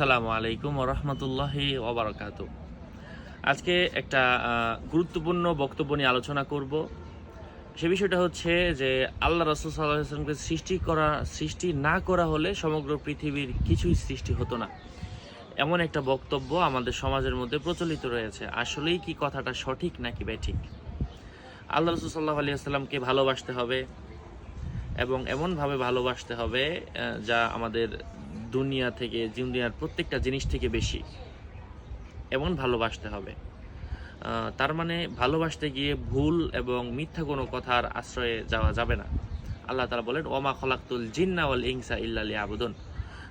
আসসালামু আলাইকুম ওয়া রাহমাতুল্লাহি ওয়া বারাকাতুহু। আজকে একটা গুরুত্বপূর্ণ বক্তব্য নিয়ে আলোচনা করব। সে বিষয়টা হচ্ছে যে আল্লাহ রাসূল সাল্লাল্লাহু আলাইহি ওয়াসাল্লামকে সৃষ্টি না করা হলে সমগ্র পৃথিবীর কিছুই সৃষ্টি হতো না। এমন একটা বক্তব্য আমাদের সমাজের মধ্যে প্রচলিত রয়েছে। আসলেই কি কথাটা সঠিক নাকি বেঠিক? আল্লাহ রাসূল সাল্লাল্লাহু আলাইহি ওয়াসাল্লামকে ভালোবাসতে হবে এবং এমনভাবে ভালোবাসতে হবে যা আমাদের দুনিয়ার প্রত্যেকটা জিনিস থেকে বেশি। এমন ভালোবাসতে হবে। তার মানে ভালোবাসতে গিয়ে ভুল এবং মিথ্যা কোনো কথার আশ্রয়ে যাওয়া যাবে না। আল্লাহ তাআলা বলেন, ওমা খলাকতুল জিন্না ওয়াল ইনসা ইল্লা লিয়াবুদুন।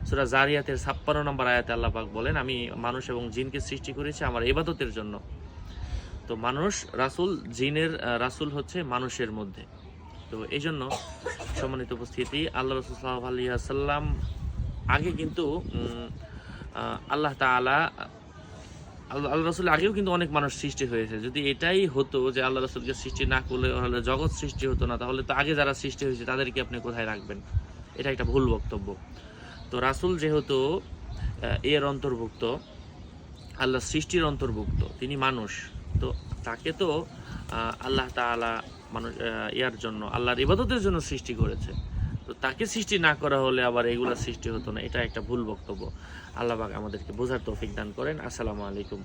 সূরা জারিয়াতের ৫৬ নম্বর আয়াতে আল্লাহ পাক বলেন, আমি মানুষ এবং জিনকে সৃষ্টি করেছি আমার ইবাদতের জন্য। তো মানুষ রাসূল, জিনের রাসূল হচ্ছে মানুষের মধ্যে। তো এইজন্য সম্মানিত উপস্থিতি, আল্লাহ রাসূল সাল্লাল্লাহু আলাইহি ওয়াসাল্লাম আগে কিন্তু আল্লাহ তাআলা আল্লাহ রাসূলের আগেও কিন্তু অনেক মানুষ সৃষ্টি হয়েছে। যদি এটাই হতো যে আল্লাহ রাসূলকে সৃষ্টি না করলে হলে জগৎ সৃষ্টি হতো না, তাহলে তো আগে যারা সৃষ্টি হয়েছে তাদেরকে আপনি কোথায় রাখবেন? এটা একটা ভুল বক্তব্য। তো রাসূল যেহেতু এর অন্তর্ভুক্ত, আল্লাহর সৃষ্টির অন্তর্ভুক্ত, তিনি মানুষ। তো তাকে তো আল্লাহ তাআলা মানুষ ইয়ার জন্য, আল্লাহর ইবাদতের জন্য সৃষ্টি করেছে। তো তাকে সৃষ্টি না করা হলে আবার এগুলা সৃষ্টি হতো না। এটা একটা ভুল বক্তব্য। আল্লাহ পাক আমাদেরকে বোঝার তৌফিক দান করেন। আসসালামু আলাইকুম।